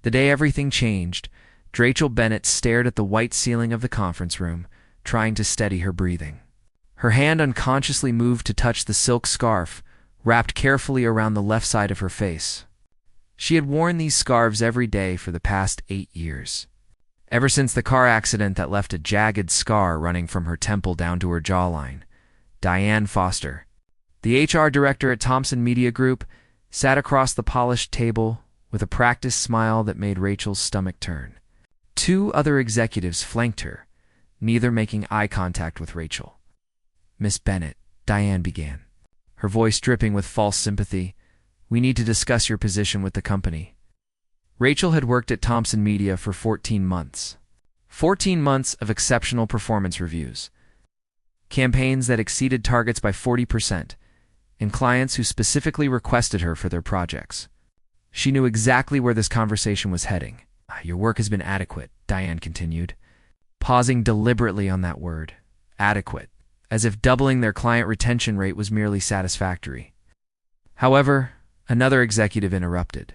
The day everything changed, Rachel Bennett stared at the white ceiling of the conference room, trying to steady her breathing. Her hand unconsciously moved to touch the silk scarf, wrapped carefully around the left side of her face. She had worn these scarves every day for the past 8 years. Ever since the car accident that left a jagged scar running from her temple down to her jawline. Diane Foster, the HR director at Thomson Media Group, sat across the polished table with a practiced smile that made Rachel's stomach turn. 2 other executives flanked her, neither making eye contact with Rachel. "Miss Bennett," Diane began, her voice dripping with false sympathy, "we need to discuss your position with the company." Rachel had worked at Thomson Media for 14 months. 14 months of exceptional performance reviews, campaigns that exceeded targets by 40%, and clients who specifically requested her for their projects. She knew exactly where this conversation was heading. "Your work has been adequate," Diane continued, pausing deliberately on that word, adequate, as if doubling their client retention rate was merely satisfactory. However, another executive interrupted.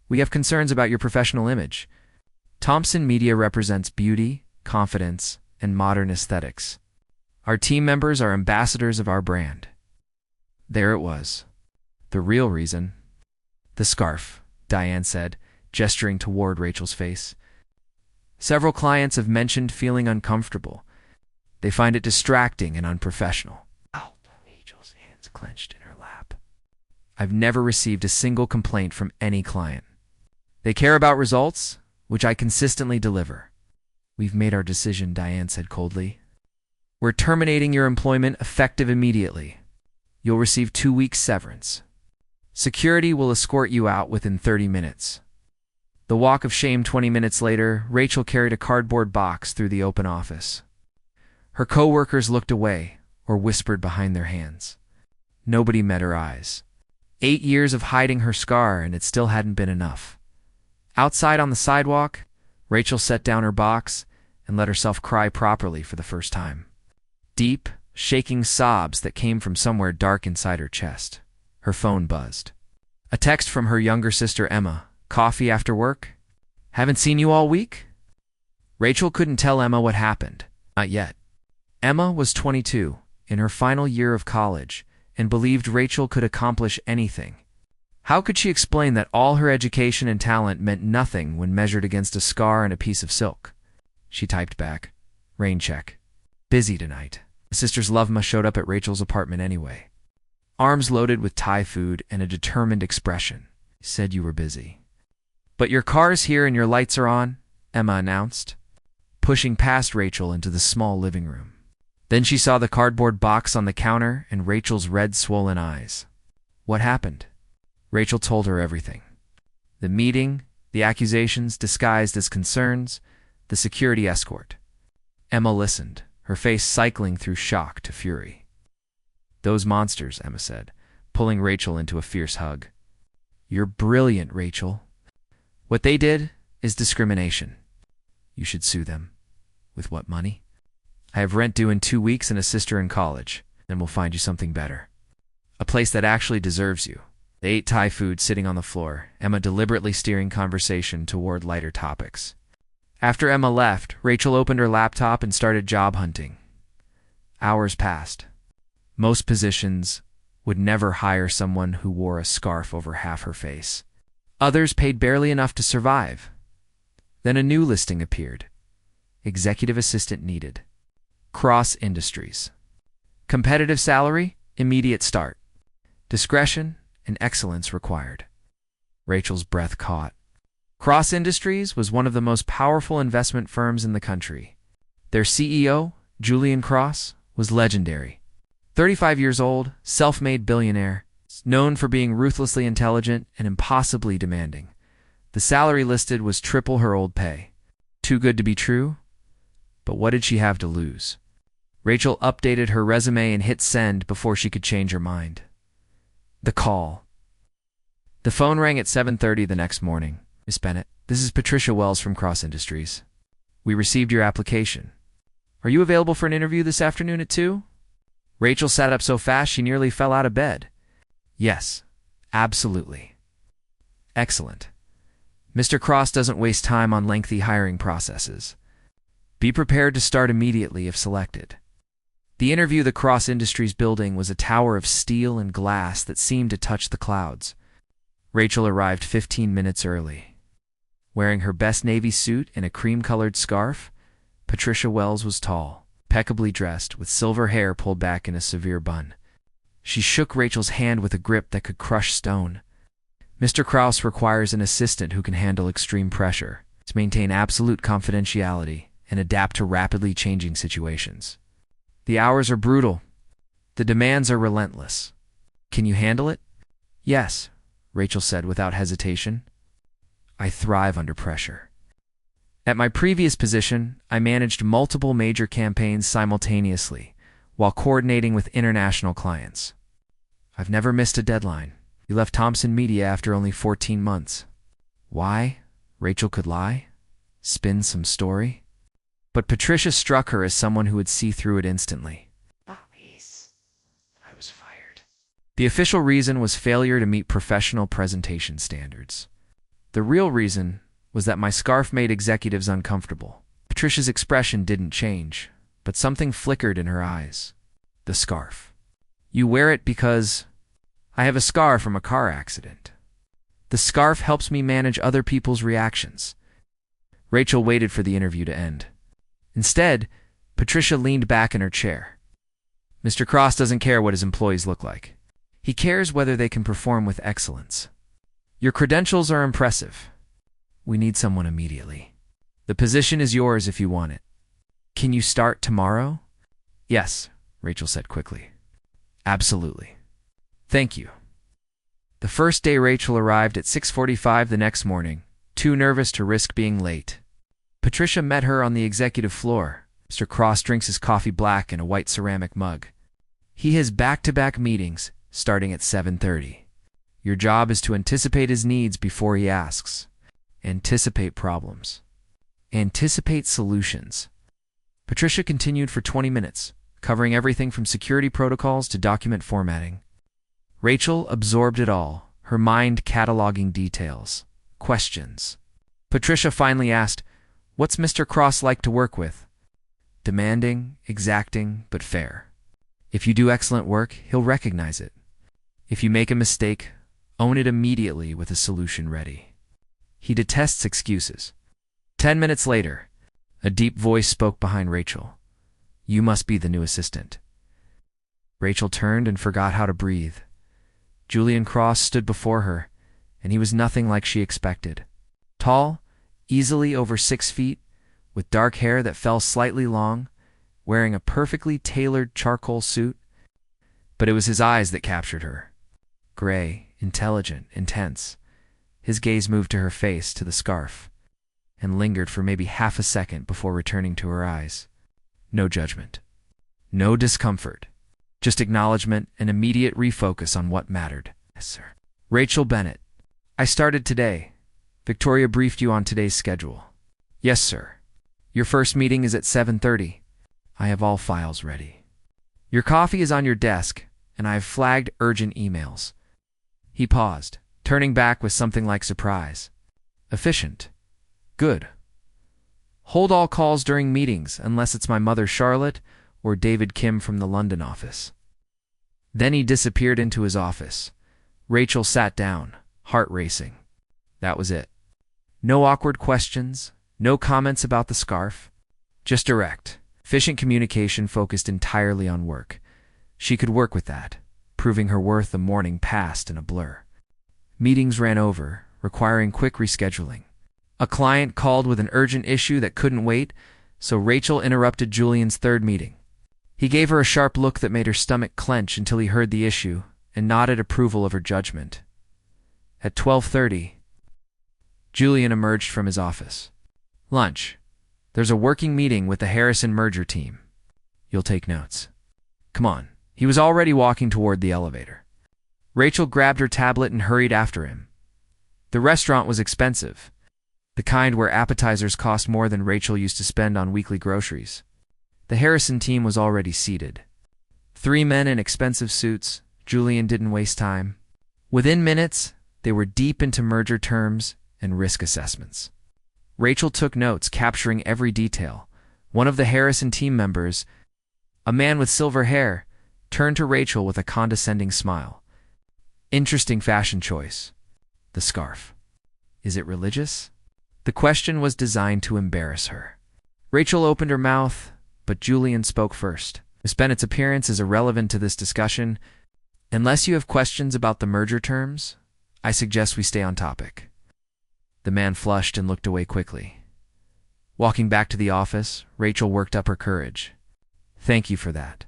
"We have concerns about your professional image. Thomson Media represents beauty, confidence, and modern aesthetics. Our team members are ambassadors of our brand." There it was. The real reason. "The scarf," Diane said, gesturing toward Rachel's face. "Several clients have mentioned feeling uncomfortable. They find it distracting and unprofessional." Ow! Rachel's hands clenched in her lap. "I've never received a single complaint from any client. They care about results, which I consistently deliver." "We've made our decision," Diane said coldly. "We're terminating your employment effective immediately. You'll receive 2 weeks severance. Security will escort you out within 30 minutes. The walk of shame 20 minutes later, Rachel carried a cardboard box through the open office. Her co-workers looked away or whispered behind their hands. Nobody met her eyes. 8 years of hiding her scar, and it still hadn't been enough. Outside on the sidewalk, Rachel set down her box and let herself cry properly for the first time. Deep, shaking sobs that came from somewhere dark inside her chest. Her phone buzzed. A text from her younger sister Emma. "Coffee after work? Haven't seen you all week?" Rachel couldn't tell Emma what happened. Not yet. Emma was 22, in her final year of college, and believed Rachel could accomplish anything. How could she explain that all her education and talent meant nothing when measured against a scar and a piece of silk? She typed back, "Rain check. Busy tonight." The sister's Lovema showed up at Rachel's apartment anyway. Arms loaded with Thai food and a determined expression. "Said you were busy." "But your car's here and your lights are on," Emma announced, pushing past Rachel into the small living room. Then she saw the cardboard box on the counter and Rachel's red, swollen eyes. What happened? Rachel told her everything. The meeting, the accusations disguised as concerns, the security escort. Emma listened, her face cycling through shock to fury. "Those monsters," Emma said, pulling Rachel into a fierce hug. "You're brilliant, Rachel. What they did is discrimination. You should sue them." "With what money?" "I have rent due in 2 weeks and a sister in college. Then we'll find you something better. A place that actually deserves you." They ate Thai food sitting on the floor, Emma deliberately steering conversation toward lighter topics. After Emma left, Rachel opened her laptop and started job hunting. Hours passed. Most positions would never hire someone who wore a scarf over half her face. Others paid barely enough to survive. Then a new listing appeared. Executive assistant needed. Cross industries. Competitive salary, immediate start. Discretion and excellence required. Rachel's breath caught. Cross Industries was one of the most powerful investment firms in the country. Their CEO, Julian Cross, was legendary. 35 years old, self-made billionaire, known for being ruthlessly intelligent and impossibly demanding. The salary listed was triple her old pay. Too good to be true? But what did she have to lose? Rachel updated her resume and hit send before she could change her mind. The call. The phone rang at 7:30 the next morning. "Miss Bennett, this is Patricia Wells from Cross Industries. We received your application. Are you available for an interview this afternoon at 2? Rachel sat up so fast she nearly fell out of bed. "Yes, absolutely." "Excellent. Mr. Cross doesn't waste time on lengthy hiring processes. Be prepared to start immediately if selected. The interview the Cross Industries building was a tower of steel and glass that seemed to touch the clouds. Rachel arrived 15 minutes early. Wearing her best navy suit and a cream-colored scarf, Patricia Wells was tall, impeccably dressed, with silver hair pulled back in a severe bun. She shook Rachel's hand with a grip that could crush stone. Mr. Cross requires an assistant who can handle extreme pressure, to maintain absolute confidentiality, and adapt to rapidly changing situations. The hours are brutal. The demands are relentless. Can you handle it? Yes, Rachel said without hesitation. I thrive under pressure. At my previous position, I managed multiple major campaigns simultaneously, while coordinating with international clients. I've never missed a deadline. You left Thompson Media after only 14 months. Why? Rachel could lie? Spin some story? But Patricia struck her as someone who would see through it instantly. Always. I was fired. The official reason was failure to meet professional presentation standards. The real reason was that my scarf made executives uncomfortable. Patricia's expression didn't change, but something flickered in her eyes. The scarf. You wear it because I have a scar from a car accident. The scarf helps me manage other people's reactions. Rachel waited for the interview to end. Instead, Patricia leaned back in her chair. Mr. Cross doesn't care what his employees look like. He cares whether they can perform with excellence. Your credentials are impressive. We need someone immediately. The position is yours if you want it. Can you start tomorrow? Yes, Rachel said quickly. Absolutely. Thank you. The first day Rachel arrived at 6:45 the next morning, too nervous to risk being late. Patricia met her on the executive floor. Mr. Cross drinks his coffee black in a white ceramic mug. He has back-to-back meetings starting at 7:30. Your job is to anticipate his needs before he asks. Anticipate problems. Anticipate solutions. Patricia continued for 20 minutes, covering everything from security protocols to document formatting. Rachel absorbed it all, her mind cataloging details, questions. Patricia finally asked, "What's Mr. Cross like to work with?" Demanding, exacting, but fair. If you do excellent work, he'll recognize it. If you make a mistake, own it immediately with a solution ready. He detests excuses. 10 minutes later, a deep voice spoke behind Rachel. You must be the new assistant. Rachel turned and forgot how to breathe. Julian Cross stood before her, and he was nothing like she expected. Tall, easily over 6 feet, with dark hair that fell slightly long, wearing a perfectly tailored charcoal suit. But it was his eyes that captured her. Gray, intelligent, intense. His gaze moved to her face, to the scarf, and lingered for maybe half a second before returning to her eyes. No judgment. No discomfort. Just acknowledgement and immediate refocus on what mattered. Yes, sir. Rachel Bennett. I started today. Victoria briefed you on today's schedule. Yes, sir. Your first meeting is at 7:30. I have all files ready. Your coffee is on your desk, and I have flagged urgent emails. He paused, turning back with something like surprise. Efficient. Good. Hold all calls during meetings unless it's my mother Charlotte or David Kim from the London office. Then he disappeared into his office. Rachel sat down, heart racing. That was it. No awkward questions, no comments about the scarf. Just direct, efficient communication focused entirely on work. She could work with that, proving her worth. The morning passed in a blur. Meetings ran over, requiring quick rescheduling. A client called with an urgent issue that couldn't wait, so Rachel interrupted Julian's third meeting. He gave her a sharp look that made her stomach clench until he heard the issue and nodded approval of her judgment. At 12:30, Julian emerged from his office. Lunch. There's a working meeting with the Harrison merger team. You'll take notes. Come on. He was already walking toward the elevator. Rachel grabbed her tablet and hurried after him. The restaurant was expensive, the kind where appetizers cost more than Rachel used to spend on weekly groceries. The Harrison team was already seated. 3 men in expensive suits. Julian didn't waste time. Within minutes, they were deep into merger terms and risk assessments. Rachel took notes, capturing every detail. One of the Harrison team members, a man with silver hair, turned to Rachel with a condescending smile. Interesting fashion choice. The scarf. Is it religious? The question was designed to embarrass her. Rachel opened her mouth, but Julian spoke first. Miss Bennett's appearance is irrelevant to this discussion. Unless you have questions about the merger terms, I suggest we stay on topic. The man flushed and looked away quickly. Walking back to the office, Rachel worked up her courage. Thank you for that.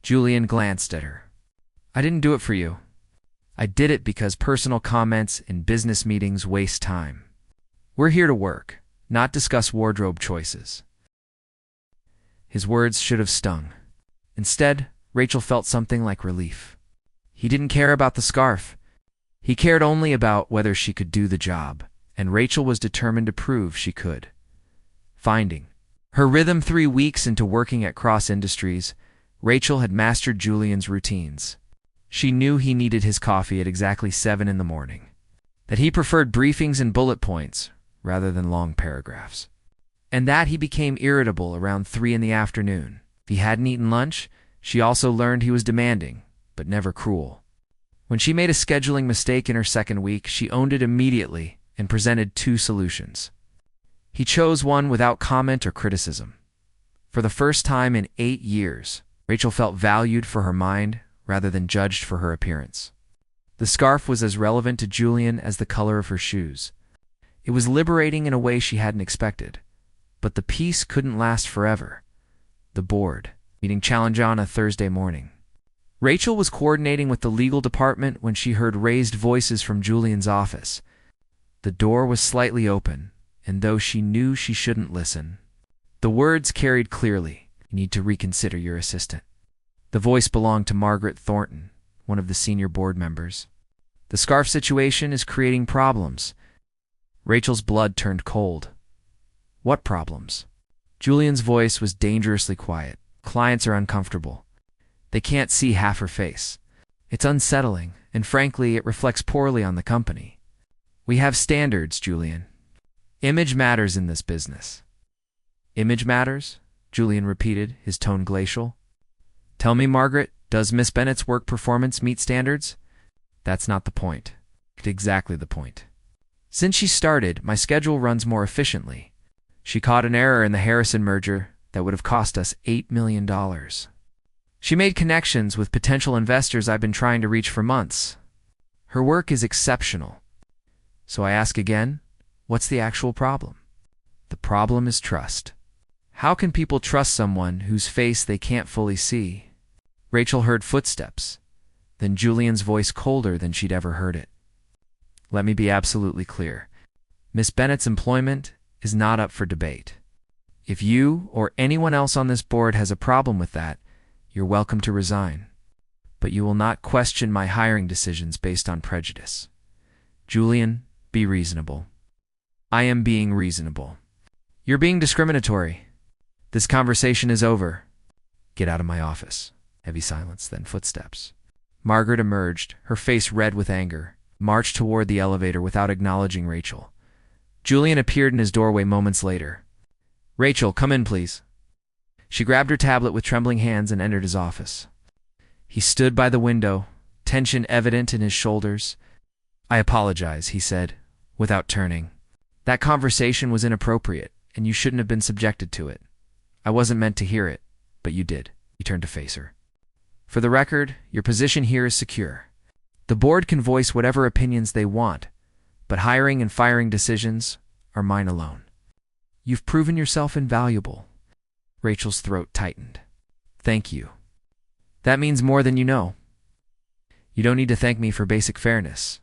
Julian glanced at her. I didn't do it for you. I did it because personal comments in business meetings waste time. We're here to work, not discuss wardrobe choices. His words should have stung. Instead, Rachel felt something like relief. He didn't care about the scarf. He cared only about whether she could do the job, and Rachel was determined to prove she could. Finding her rhythm 3 weeks into working at Cross Industries, Rachel had mastered Julian's routines. She knew he needed his coffee at exactly 7 in the morning, that he preferred briefings and bullet points rather than long paragraphs, and that he became irritable around 3 in the afternoon. If he hadn't eaten lunch, she also learned he was demanding, but never cruel. When she made a scheduling mistake in her second week, she owned it immediately and presented 2 solutions. He chose one without comment or criticism. For the first time in 8 years, Rachel felt valued for her mind rather than judged for her appearance. The scarf was as relevant to Julian as the color of her shoes. It was liberating in a way she hadn't expected. But the peace couldn't last forever. The board meeting challenged on a Thursday morning. Rachel was coordinating with the legal department when she heard raised voices from Julian's office. The door was slightly open, and though she knew she shouldn't listen, the words carried clearly, "You need to reconsider your assistant." The voice belonged to Margaret Thornton, one of the senior board members. The scarf situation is creating problems. Rachel's blood turned cold. What problems? Julian's voice was dangerously quiet. Clients are uncomfortable. They can't see half her face. It's unsettling, and frankly, it reflects poorly on the company. We have standards, Julian. Image matters in this business. Image matters? Julian repeated, his tone glacial. Tell me, Margaret, does Miss Bennett's work performance meet standards? That's not the point. Exactly the point. Since she started, my schedule runs more efficiently. She caught an error in the Harrison merger that would have cost us $8 million. She made connections with potential investors I've been trying to reach for months. Her work is exceptional. So I ask again, what's the actual problem? The problem is trust. How can people trust someone whose face they can't fully see? Rachel heard footsteps, then Julian's voice colder than she'd ever heard it. Let me be absolutely clear. Miss Bennett's employment is not up for debate. If you or anyone else on this board has a problem with that, you're welcome to resign. But you will not question my hiring decisions based on prejudice. Julian, be reasonable. I am being reasonable. You're being discriminatory. This conversation is over. Get out of my office. Heavy silence, then footsteps. Margaret emerged, her face red with anger, marched toward the elevator without acknowledging Rachel. Julian appeared in his doorway moments later. Rachel, come in, please. She grabbed her tablet with trembling hands and entered his office. He stood by the window, tension evident in his shoulders. I apologize, he said, without turning. That conversation was inappropriate, and you shouldn't have been subjected to it. I wasn't meant to hear it, but you did. He turned to face her. For the record, your position here is secure. The board can voice whatever opinions they want, but hiring and firing decisions are mine alone. You've proven yourself invaluable. Rachel's throat tightened. Thank you. That means more than you know. You don't need to thank me for basic fairness.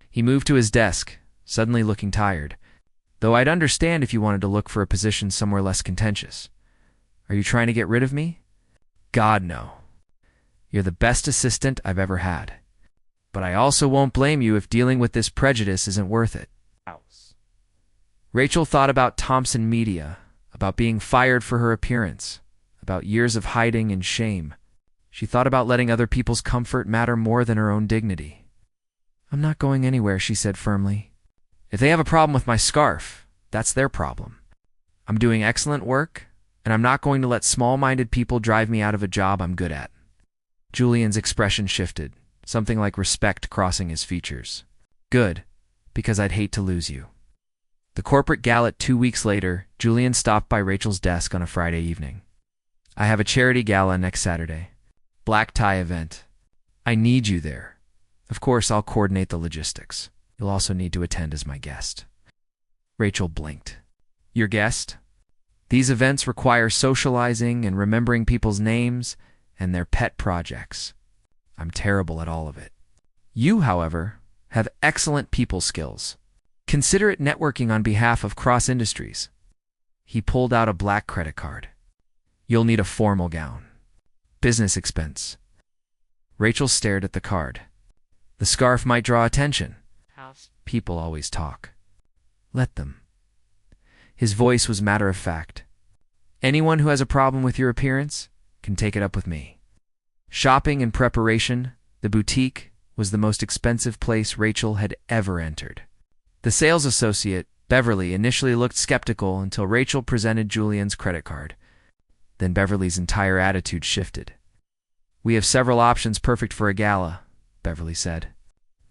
He moved to his desk, suddenly looking tired, though I'd understand if you wanted to look for a position somewhere less contentious. Are you trying to get rid of me? God, no. You're the best assistant I've ever had. But I also won't blame you if dealing with this prejudice isn't worth it. Rachel thought about Thompson Media, about being fired for her appearance, about years of hiding and shame. She thought about letting other people's comfort matter more than her own dignity. I'm not going anywhere, she said firmly. If they have a problem with my scarf, that's their problem. I'm doing excellent work, and I'm not going to let small-minded people drive me out of a job I'm good at. Julian's expression shifted, something like respect crossing his features. Good, because I'd hate to lose you. The corporate gala 2 weeks later, Julian stopped by Rachel's desk on a Friday evening. I have a charity gala next Saturday. Black tie event. I need you there. Of course, I'll coordinate the logistics. You'll also need to attend as my guest. Rachel blinked. Your guest? These events require socializing and remembering people's names and their pet projects. I'm terrible at all of it. You, however, have excellent people skills. Consider it networking on behalf of Cross Industries. He pulled out a black credit card. You'll need a formal gown. Business expense. Rachel stared at the card. The scarf might draw attention. People always talk. Let them. His voice was matter-of-fact. Anyone who has a problem with your appearance can take it up with me. Shopping and preparation, the boutique was the most expensive place Rachel had ever entered. The sales associate, Beverly, initially looked skeptical until Rachel presented Julian's credit card. Then Beverly's entire attitude shifted. We have several options perfect for a gala, Beverly said,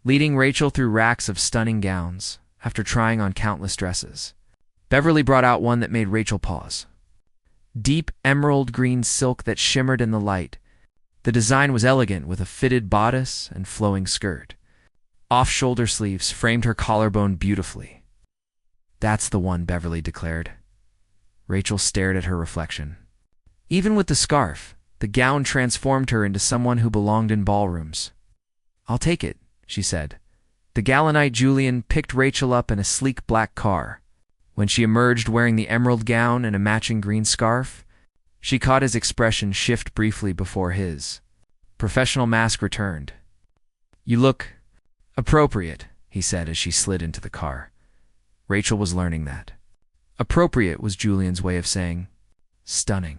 leading Rachel through racks of stunning gowns after trying on countless dresses. Beverly brought out one that made Rachel pause. Deep emerald green silk that shimmered in the light. The design was elegant with a fitted bodice and flowing skirt. Off-shoulder sleeves framed her collarbone beautifully. That's the one, Beverly declared. Rachel stared at her reflection. Even with the scarf, the gown transformed her into someone who belonged in ballrooms. I'll take it, she said. The gala night, Julian picked Rachel up in a sleek black car. When she emerged wearing the emerald gown and a matching green scarf, she caught his expression shift briefly before his. Professional mask returned. You look appropriate, he said as she slid into the car. Rachel was learning that. Appropriate was Julian's way of saying stunning.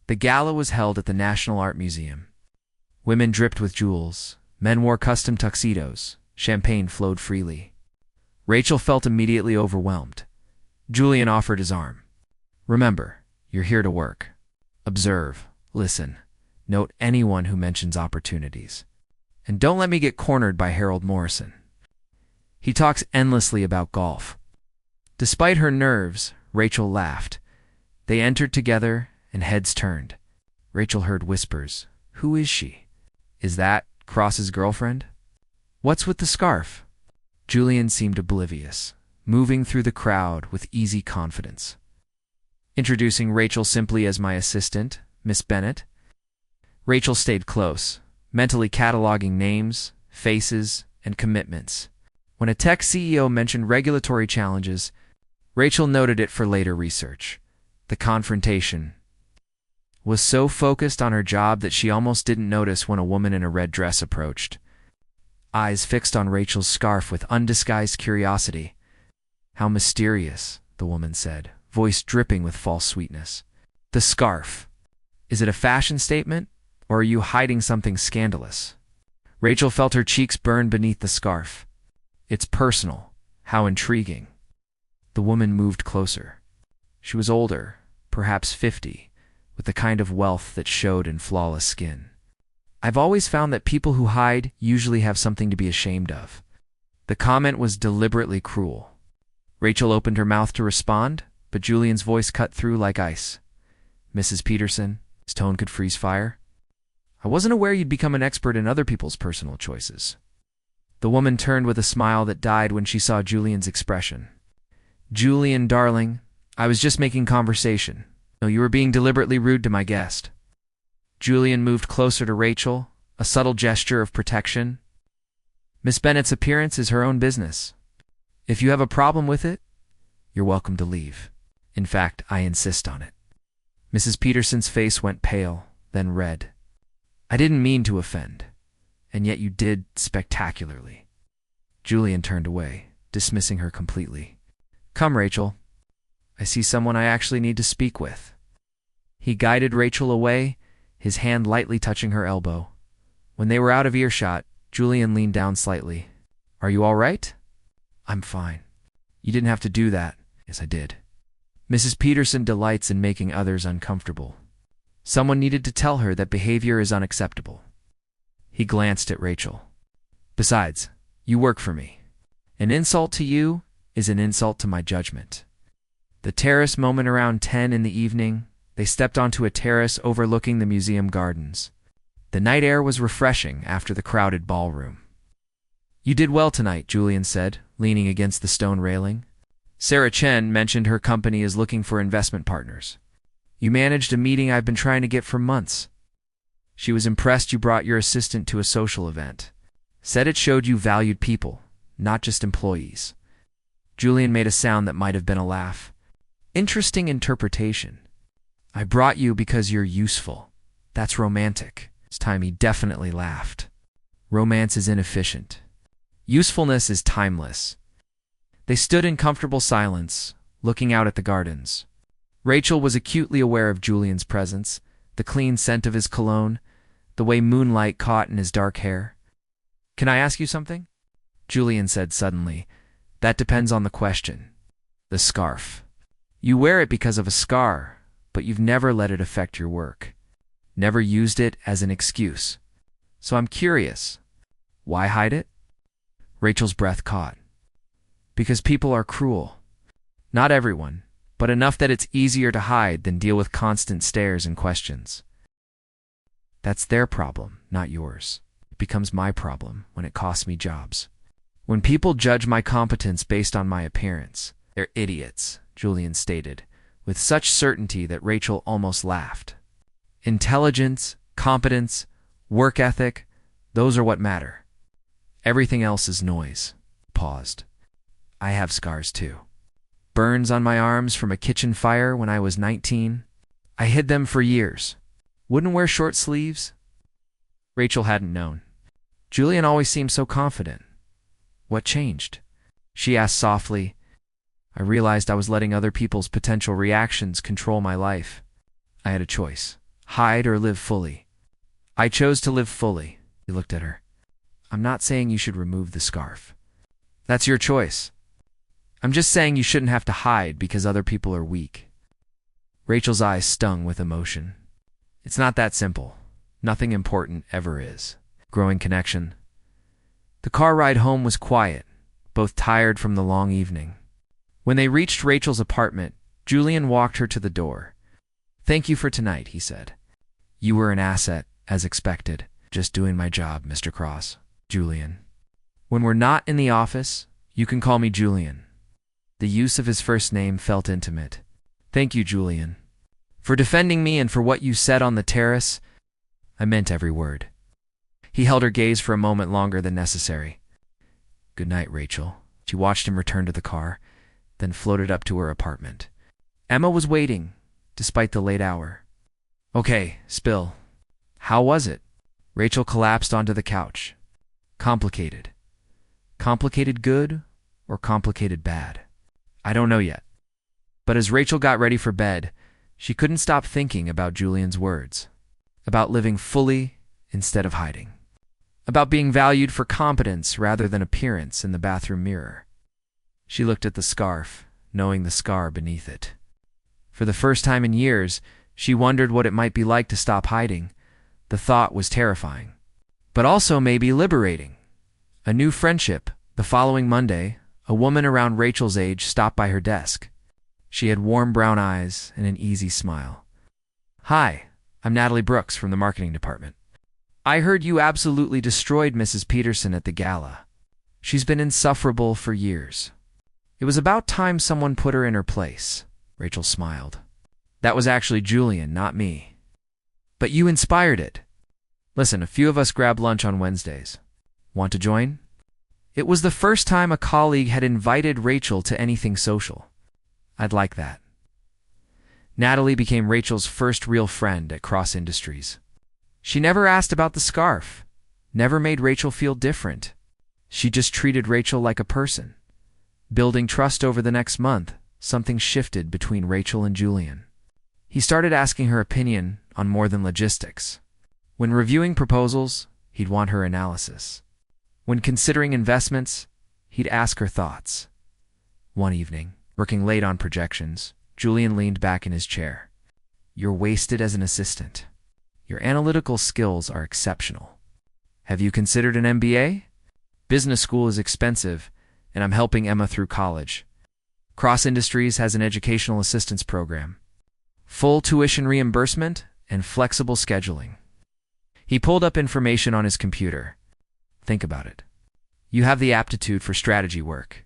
The gala was held at the National Art Museum. Women dripped with jewels. Men wore custom tuxedos. Champagne flowed freely. Rachel felt immediately overwhelmed. Julian offered his arm. Remember, you're here to work. Observe, listen, note anyone who mentions opportunities. And don't let me get cornered by Harold Morrison. He talks endlessly about golf. Despite her nerves, Rachel laughed. They entered together and heads turned. Rachel heard whispers. Who is she? Is that Cross's girlfriend? What's with the scarf? Julian seemed oblivious, moving through the crowd with easy confidence. Introducing Rachel simply as my assistant, Miss Bennett. Rachel stayed close, mentally cataloging names, faces, and commitments. When a tech CEO mentioned regulatory challenges, Rachel noted it for later research. The confrontation was so focused on her job that she almost didn't notice when a woman in a red dress approached. Eyes fixed on Rachel's scarf with undisguised curiosity. How mysterious, the woman said, voice dripping with false sweetness. The scarf. Is it a fashion statement, or are you hiding something scandalous? Rachel felt her cheeks burn beneath the scarf. It's personal. How intriguing. The woman moved closer. She was older, perhaps 50, with the kind of wealth that showed in flawless skin. I've always found that people who hide usually have something to be ashamed of. The comment was deliberately cruel. Rachel opened her mouth to respond, but Julian's voice cut through like ice. Mrs. Peterson, his tone could freeze fire. I wasn't aware you'd become an expert in other people's personal choices. The woman turned with a smile that died when she saw Julian's expression. Julian, darling, I was just making conversation. No, you were being deliberately rude to my guest. Julian moved closer to Rachel, a subtle gesture of protection. Miss Bennett's appearance is her own business. If you have a problem with it, you're welcome to leave. In fact, I insist on it. Mrs. Peterson's face went pale, then red. I didn't mean to offend, and yet you did spectacularly. Julian turned away, dismissing her completely. Come, Rachel. I see someone I actually need to speak with. He guided Rachel away, his hand lightly touching her elbow. When they were out of earshot, Julian leaned down slightly. Are you all right? I'm fine. You didn't have to do that. Yes, I did. Mrs. Peterson delights in making others uncomfortable. Someone needed to tell her that behavior is unacceptable. He glanced at Rachel. Besides, you work for me. An insult to you is an insult to my judgment. The terrace moment around 10 in the evening, they stepped onto a terrace overlooking the museum gardens. The night air was refreshing after the crowded ballroom. You did well tonight, Julian said, leaning against the stone railing. Sarah Chen mentioned her company is looking for investment partners. You managed a meeting I've been trying to get for months. She was impressed you brought your assistant to a social event. Said it showed you valued people, not just employees. Julian made a sound that might have been a laugh. Interesting interpretation. I brought you because you're useful. That's romantic. This time he definitely laughed. Romance is inefficient. Usefulness is timeless. They stood in comfortable silence, looking out at the gardens. Rachel was acutely aware of Julian's presence, the clean scent of his cologne, the way moonlight caught in his dark hair. Can I ask you something? Julian said suddenly. That depends on the question. The scarf. You wear it because of a scar, but you've never let it affect your work. Never used it as an excuse. So I'm curious. Why hide it? Rachel's breath caught. Because people are cruel. Not everyone, but enough that it's easier to hide than deal with constant stares and questions. That's their problem, not yours. It becomes my problem when it costs me jobs. When people judge my competence based on my appearance, they're idiots, Julian stated, with such certainty that Rachel almost laughed. Intelligence, competence, work ethic, those are what matter. Everything else is noise. Paused. I have scars too. Burns on my arms from a kitchen fire when I was 19. I hid them for years. Wouldn't wear short sleeves. Rachel hadn't known. Julian always seemed so confident. What changed? She asked softly. I realized I was letting other people's potential reactions control my life. I had a choice. Hide or live fully. I chose to live fully. He looked at her. I'm not saying you should remove the scarf. That's your choice. I'm just saying you shouldn't have to hide because other people are weak. Rachel's eyes stung with emotion. It's not that simple. Nothing important ever is. Growing connection. The car ride home was quiet, both tired from the long evening. When they reached Rachel's apartment, Julian walked her to the door. Thank you for tonight, he said. You were an asset, as expected. Just doing my job, Mr. Cross. Julian. When we're not in the office, you can call me Julian. The use of his first name felt intimate. Thank you, Julian. For defending me and for what you said on the terrace, I meant every word. He held her gaze for a moment longer than necessary. Good night, Rachel. She watched him return to the car, then floated up to her apartment. Emma was waiting, despite the late hour. Okay, spill. How was it? Rachel collapsed onto the couch. Complicated. Complicated good or complicated bad? I don't know yet. But as Rachel got ready for bed, she couldn't stop thinking about Julian's words. About living fully instead of hiding. About being valued for competence rather than appearance in the bathroom mirror. She looked at the scarf, knowing the scar beneath it. For the first time in years, she wondered what it might be like to stop hiding. The thought was terrifying. But also maybe liberating. A new friendship. The following Monday, a woman around Rachel's age stopped by her desk. She had warm brown eyes and an easy smile. Hi, I'm Natalie Brooks from the marketing department. I heard you absolutely destroyed Mrs. Peterson at the gala. She's been insufferable for years. It was about time someone put her in her place. Rachel smiled. That was actually Julian, not me. But you inspired it. Listen, a few of us grab lunch on Wednesdays. Want to join? It was the first time a colleague had invited Rachel to anything social. I'd like that. Natalie became Rachel's first real friend at Cross Industries. She never asked about the scarf, never made Rachel feel different. She just treated Rachel like a person. Building trust over the next month, something shifted between Rachel and Julian. He started asking her opinion on more than logistics. When reviewing proposals, he'd want her analysis. When considering investments, he'd ask her thoughts. One evening, working late on projections, Julian leaned back in his chair. "You're wasted as an assistant. Your analytical skills are exceptional. Have you considered an MBA? Business school is expensive, and I'm helping Emma through college. Cross Industries has an educational assistance program. Full tuition reimbursement and flexible scheduling." He pulled up information on his computer. "Think about it. You have the aptitude for strategy work."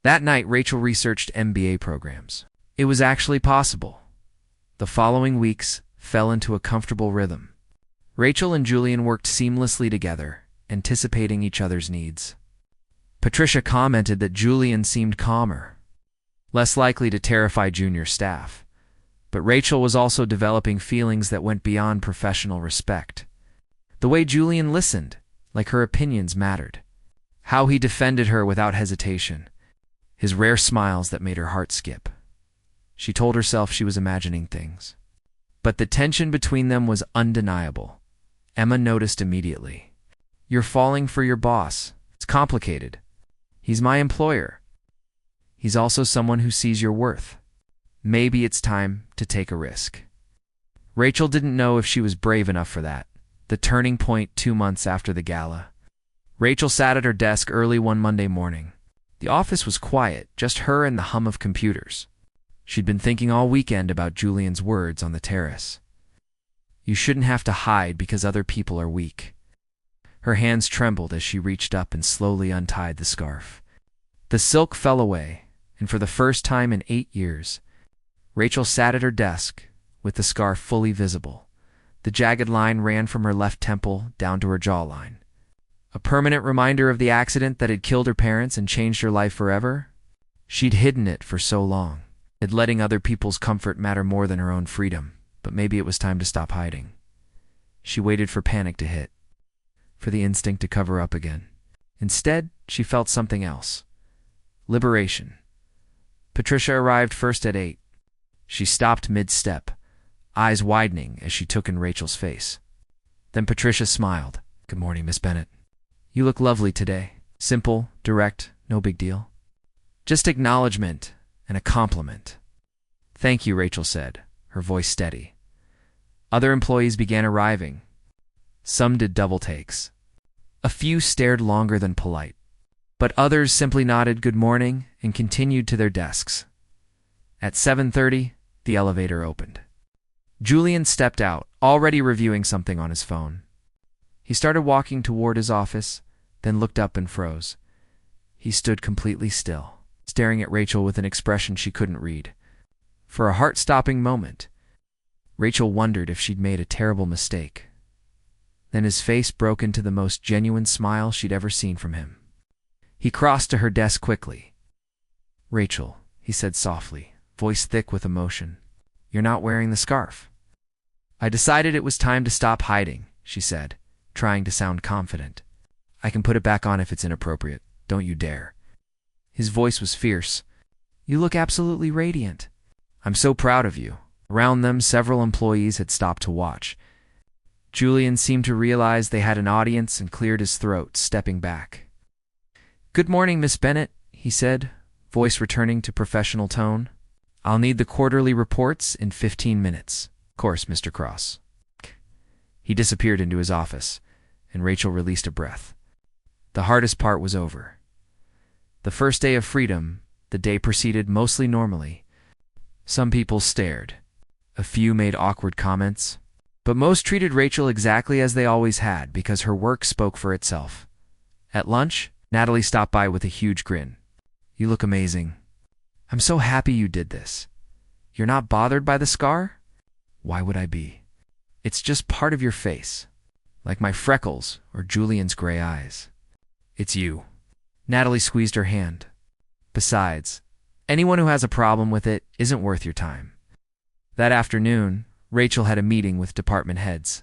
That night, Rachel researched MBA programs. It was actually possible. The following weeks fell into a comfortable rhythm. Rachel and Julian worked seamlessly together, anticipating each other's needs. Patricia commented that Julian seemed calmer, less likely to terrify junior staff. But Rachel was also developing feelings that went beyond professional respect. The way Julian listened, like her opinions mattered. How he defended her without hesitation. His rare smiles that made her heart skip. She told herself she was imagining things. But the tension between them was undeniable. Emma noticed immediately. "You're falling for your boss. It's complicated. He's my employer. He's also someone who sees your worth. Maybe it's time to take a risk." Rachel didn't know if she was brave enough for that. The turning point 2 months after the gala. Rachel sat at her desk early one Monday morning. The office was quiet, just her and the hum of computers. She'd been thinking all weekend about Julian's words on the terrace. "You shouldn't have to hide because other people are weak." Her hands trembled as she reached up and slowly untied the scarf. The silk fell away, and for the first time in 8 years, Rachel sat at her desk with the scarf fully visible. The jagged line ran from her left temple down to her jawline. A permanent reminder of the accident that had killed her parents and changed her life forever? She'd hidden it for so long, had letting other people's comfort matter more than her own freedom, but maybe it was time to stop hiding. She waited for panic to hit, for the instinct to cover up again. Instead, she felt something else. Liberation. Patricia arrived first at 8. She stopped mid-step, eyes widening as she took in Rachel's face. Then Patricia smiled. "Good morning, Miss Bennett. You look lovely today. Simple, direct, no big deal. Just acknowledgement and a compliment." "Thank you," Rachel said, her voice steady. Other employees began arriving. Some did double takes. A few stared longer than polite, but others simply nodded good morning and continued to their desks. At 7:30, the elevator opened. Julian stepped out, already reviewing something on his phone. He started walking toward his office, then looked up and froze. He stood completely still, staring at Rachel with an expression she couldn't read. For a heart-stopping moment, Rachel wondered if she'd made a terrible mistake. Then his face broke into the most genuine smile she'd ever seen from him. He crossed to her desk quickly. "Rachel," he said softly, voice thick with emotion, "you're not wearing the scarf." "I decided it was time to stop hiding," she said, trying to sound confident. "I can put it back on if it's inappropriate. Don't you dare." His voice was fierce. "You look absolutely radiant. I'm so proud of you." Around them, several employees had stopped to watch. Julian seemed to realize they had an audience and cleared his throat, stepping back. "Good morning, Miss Bennett," he said, voice returning to professional tone. "I'll need the quarterly reports in 15 minutes. Of course, Mr. Cross." He disappeared into his office, and Rachel released a breath. The hardest part was over. The first day of freedom, the day proceeded mostly normally. Some people stared. A few made awkward comments. But most treated Rachel exactly as they always had because her work spoke for itself. At lunch, Natalie stopped by with a huge grin. "You look amazing. I'm so happy you did this. You're not bothered by the scar?" "Why would I be? It's just part of your face, like my freckles or Julian's gray eyes." "It's you." Natalie squeezed her hand. "Besides, anyone who has a problem with it isn't worth your time." That afternoon, Rachel had a meeting with department heads.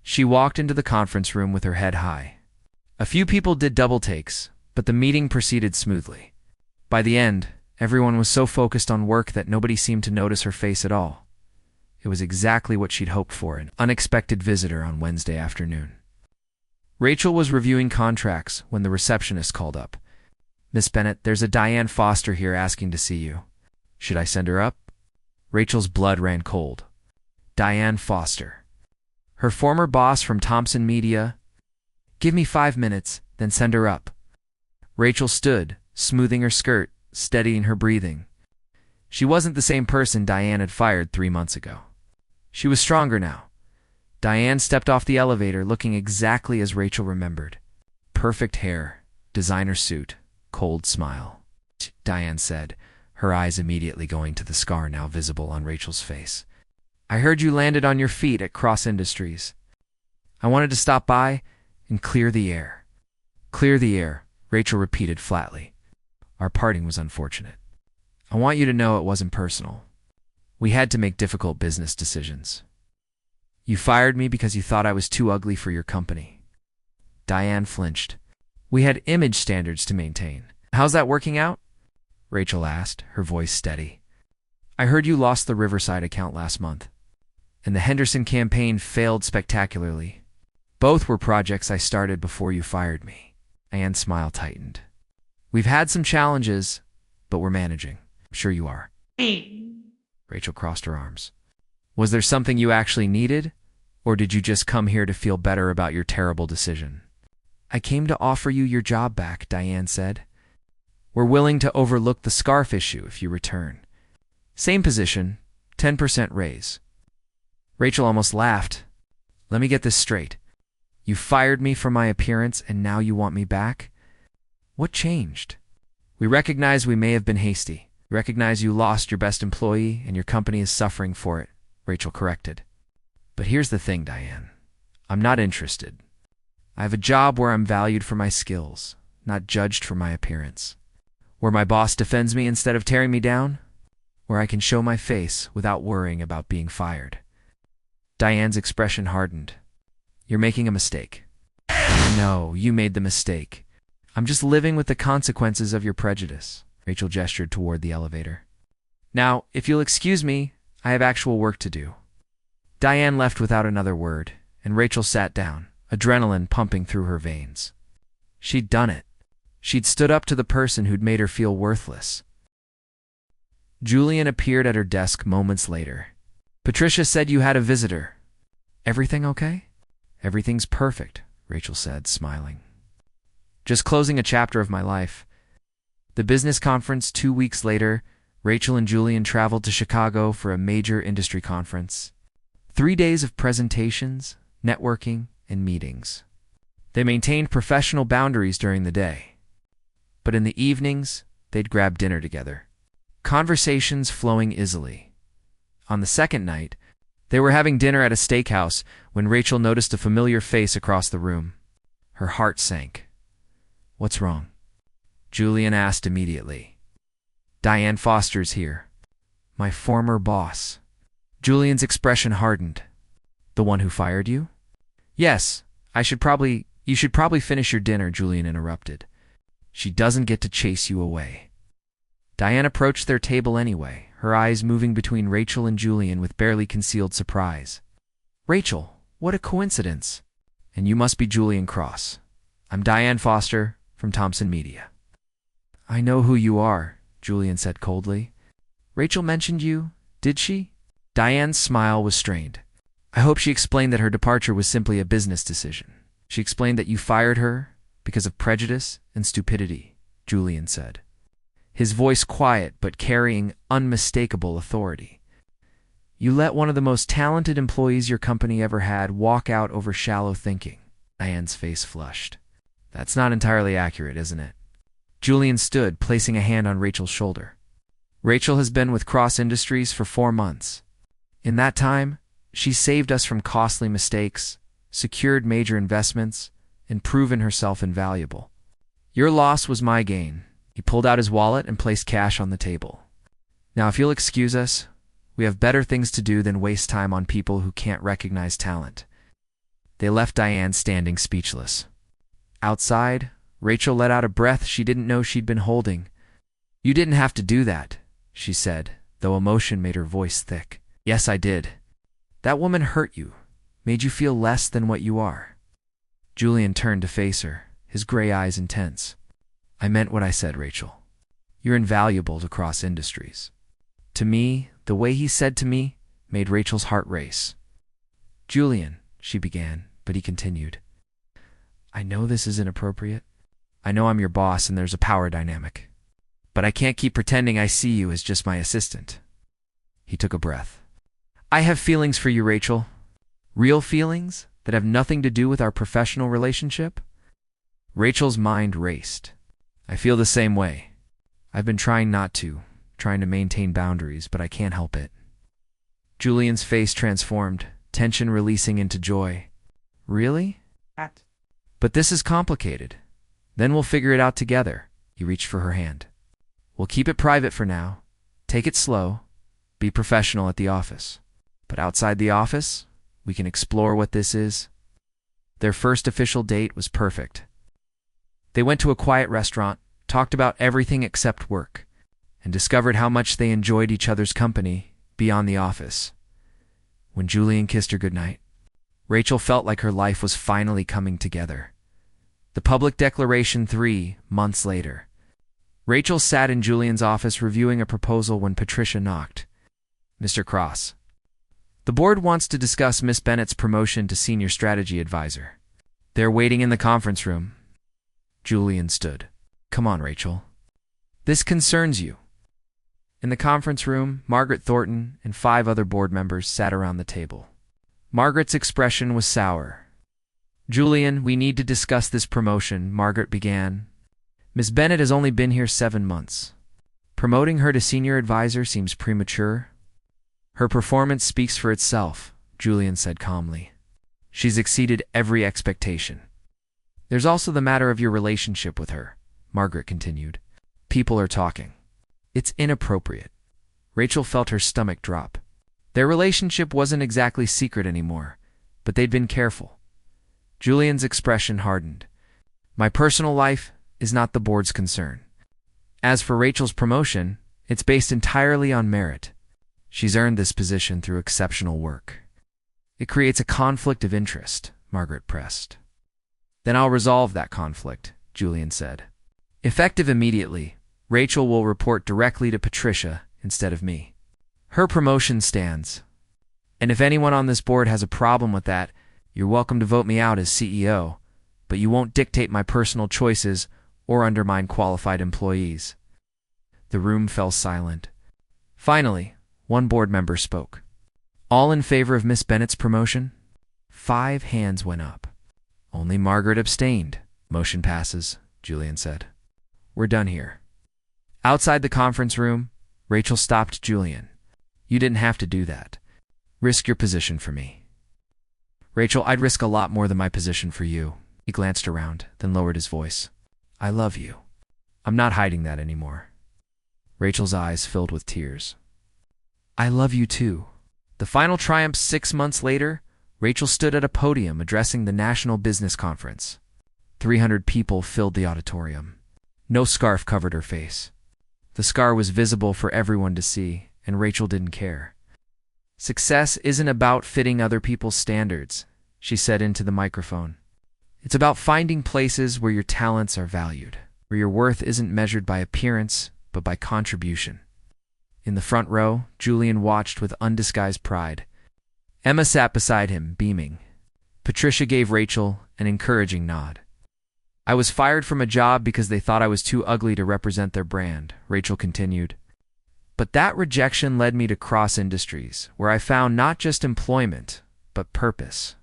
She walked into the conference room with her head high. A few people did double takes, but the meeting proceeded smoothly. By the end, everyone was so focused on work that nobody seemed to notice her face at all. It was exactly what she'd hoped for, an unexpected visitor on Wednesday afternoon. Rachel was reviewing contracts when the receptionist called up. Miss Bennett, there's a Diane Foster here asking to see you. Should I send her up? Rachel's blood ran cold. Diane Foster. Her former boss from Thompson Media. Give me 5 minutes, then send her up. Rachel stood, smoothing her skirt, steadying her breathing. She wasn't the same person Diane had fired 3 months ago. She was stronger now. Diane stepped off the elevator looking exactly as Rachel remembered. Perfect hair, designer suit, cold smile. Diane said, her eyes immediately going to the scar now visible on Rachel's face. I heard you landed on your feet at Cross Industries. I wanted to stop by and clear the air. Clear the air, Rachel repeated flatly. Our parting was unfortunate. I want you to know it wasn't personal. We had to make difficult business decisions. You fired me because you thought I was too ugly for your company. Diane flinched. We had image standards to maintain. How's that working out? Rachel asked, her voice steady. I heard you lost the Riverside account last month, and the Henderson campaign failed spectacularly. Both were projects I started before you fired me. Diane's smile tightened. We've had some challenges, but we're managing. I'm sure you are. Rachel crossed her arms. Was there something you actually needed, or did you just come here to feel better about your terrible decision? I came to offer you your job back, Diane said. We're willing to overlook the scarf issue if you return. Same position, 10% raise. Rachel almost laughed. Let me get this straight. You fired me for my appearance and now you want me back? What changed? We recognize we may have been hasty. We recognize you lost your best employee and your company is suffering for it, Rachel corrected. But here's the thing, Diane. I'm not interested. I have a job where I'm valued for my skills, not judged for my appearance. Where my boss defends me instead of tearing me down. Where I can show my face without worrying about being fired. Diane's expression hardened. You're making a mistake. No, you made the mistake. I'm just living with the consequences of your prejudice. Rachel gestured toward the elevator. Now, if you'll excuse me, I have actual work to do. Diane left without another word, and Rachel sat down, adrenaline pumping through her veins. She'd done it. She'd stood up to the person who'd made her feel worthless. Julian appeared at her desk moments later. Patricia said you had a visitor. Everything okay? Everything's perfect, Rachel said, smiling. Just closing a chapter of my life. The business conference 2 weeks later, Rachel and Julian traveled to Chicago for a major industry conference. 3 days of presentations, networking, and meetings. They maintained professional boundaries during the day. But in the evenings, they'd grab dinner together. Conversations flowing easily. On the second night, they were having dinner at a steakhouse when Rachel noticed a familiar face across the room. Her heart sank. What's wrong? Julian asked immediately. Diane Foster's here. My former boss. Julian's expression hardened. The one who fired you? Yes, you should probably finish your dinner, Julian interrupted. She doesn't get to chase you away. Diane approached their table anyway, her eyes moving between Rachel and Julian with barely concealed surprise. Rachel, what a coincidence. And you must be Julian Cross. I'm Diane Foster from Thompson Media. I know who you are, Julian said coldly. Rachel mentioned you, did she? Diane's smile was strained. I hope she explained that her departure was simply a business decision. She explained that you fired her because of prejudice and stupidity, Julian said. His voice quiet but carrying unmistakable authority. You let one of the most talented employees your company ever had walk out over shallow thinking. Diane's face flushed. That's not entirely accurate, isn't it? Julian stood, placing a hand on Rachel's shoulder. Rachel has been with Cross Industries for 4 months. In that time, she saved us from costly mistakes, secured major investments, and proven herself invaluable. Your loss was my gain. He pulled out his wallet and placed cash on the table. Now, if you'll excuse us, we have better things to do than waste time on people who can't recognize talent. They left Diane standing speechless. Outside, Rachel let out a breath she didn't know she'd been holding. You didn't have to do that, she said, though emotion made her voice thick. Yes, I did. That woman hurt you, made you feel less than what you are. Julian turned to face her, his gray eyes intense. I meant what I said, Rachel. You're invaluable to cross industries. To me, the way he said to me made Rachel's heart race. Julian, she began, but he continued. I know this is inappropriate. I know I'm your boss and there's a power dynamic. But I can't keep pretending I see you as just my assistant. He took a breath. I have feelings for you, Rachel. Real feelings that have nothing to do with our professional relationship. Rachel's mind raced. I feel the same way. I've been trying not to, trying to maintain boundaries, but I can't help it. Julian's face transformed, tension releasing into joy. Really? But this is complicated. Then we'll figure it out together. He reached for her hand. We'll keep it private for now. Take it slow. Be professional at the office. But outside the office, we can explore what this is. Their first official date was perfect. They went to a quiet restaurant, talked about everything except work, and discovered how much they enjoyed each other's company beyond the office. When Julian kissed her goodnight, Rachel felt like her life was finally coming together. The public declaration 3 months later. Rachel sat in Julian's office reviewing a proposal when Patricia knocked. Mr. Cross. The board wants to discuss Miss Bennett's promotion to senior strategy advisor. They're waiting in the conference room. Julian stood. Come on, Rachel. This concerns you. In the conference room, Margaret Thornton and 5 other board members sat around the table. Margaret's expression was sour. Julian, we need to discuss this promotion, Margaret began. Miss Bennett has only been here 7 months. Promoting her to senior advisor seems premature. Her performance speaks for itself, Julian said calmly. She's exceeded every expectation. There's also the matter of your relationship with her, Margaret continued. People are talking. It's inappropriate. Rachel felt her stomach drop. Their relationship wasn't exactly secret anymore, but they'd been careful. Julian's expression hardened. My personal life is not the board's concern. As for Rachel's promotion, it's based entirely on merit. She's earned this position through exceptional work. It creates a conflict of interest, Margaret pressed. Then I'll resolve that conflict, Julian said. Effective immediately, Rachel will report directly to Patricia instead of me. Her promotion stands. And if anyone on this board has a problem with that, you're welcome to vote me out as CEO, but you won't dictate my personal choices or undermine qualified employees. The room fell silent. Finally, one board member spoke. All in favor of Miss Bennett's promotion? 5 hands went up. Only Margaret abstained. Motion passes, Julian said. We're done here. Outside the conference room, Rachel stopped Julian. You didn't have to do that. Risk your position for me. Rachel, I'd risk a lot more than my position for you. He glanced around, then lowered his voice. I love you. I'm not hiding that anymore. Rachel's eyes filled with tears. I love you too. The final triumph 6 months later, Rachel stood at a podium addressing the National Business Conference. 300 people filled the auditorium. No scarf covered her face. The scar was visible for everyone to see, and Rachel didn't care. Success isn't about fitting other people's standards, she said into the microphone. It's about finding places where your talents are valued, where your worth isn't measured by appearance, but by contribution. In the front row, Julian watched with undisguised pride. Emma sat beside him, beaming. Patricia gave Rachel an encouraging nod. I was fired from a job because they thought I was too ugly to represent their brand, Rachel continued. But that rejection led me to Cross Industries, where I found not just employment, but purpose.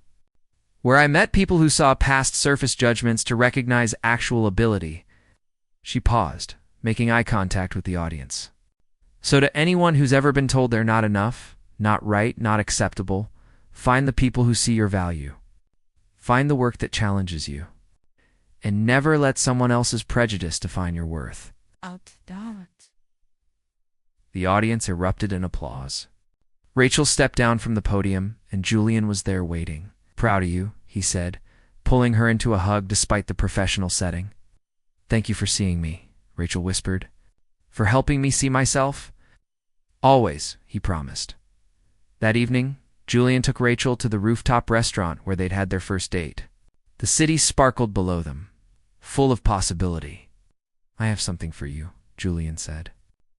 Where I met people who saw past surface judgments to recognize actual ability. She paused, making eye contact with the audience. So to anyone who's ever been told they're not enough, not right, not acceptable, find the people who see your value. Find the work that challenges you. And never let someone else's prejudice define your worth. The audience erupted in applause. Rachel stepped down from the podium, and Julian was there waiting. Proud of you, he said, pulling her into a hug despite the professional setting. Thank you for seeing me, Rachel whispered. For helping me see myself? Always, he promised. That evening, Julian took Rachel to the rooftop restaurant where they'd had their first date. The city sparkled below them, full of possibility. I have something for you, Julian said.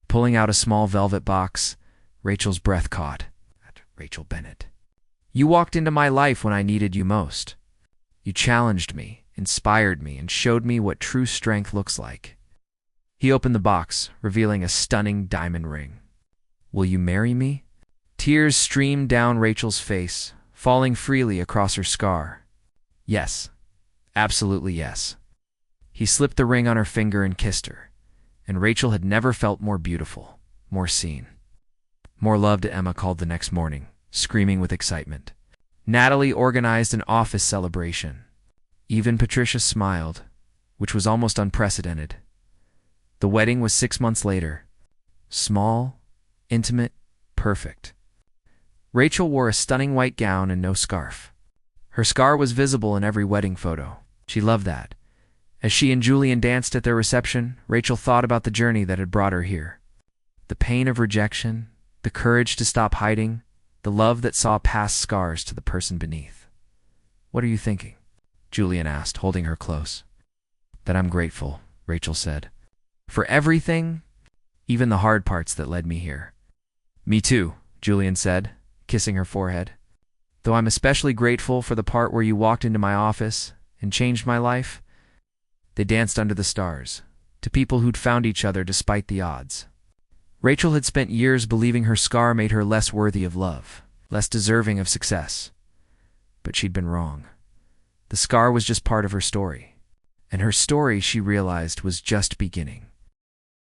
Pulling out a small velvet box, Rachel's breath caught. Rachel Bennett. You walked into my life when I needed you most. You challenged me, inspired me, and showed me what true strength looks like. He opened the box, revealing a stunning diamond ring. Will you marry me? Tears streamed down Rachel's face, falling freely across her scar. Yes. Absolutely yes. He slipped the ring on her finger and kissed her, and Rachel had never felt more beautiful, more seen. More loved, Emma called the next morning, screaming with excitement. Natalie organized an office celebration. Even Patricia smiled, which was almost unprecedented. The wedding was 6 months later. Small, intimate, perfect. Rachel wore a stunning white gown and no scarf. Her scar was visible in every wedding photo. She loved that. As she and Julian danced at their reception, Rachel thought about the journey that had brought her here. The pain of rejection, the courage to stop hiding, the love that saw past scars to the person beneath. What are you thinking? Julian asked, holding her close. That I'm grateful, Rachel said. For everything, even the hard parts that led me here. Me too, Julian said, kissing her forehead. Though I'm especially grateful for the part where you walked into my office and changed my life. They danced under the stars, to people who'd found each other despite the odds. Rachel had spent years believing her scar made her less worthy of love, less deserving of success. But she'd been wrong. The scar was just part of her story. And her story, she realized, was just beginning.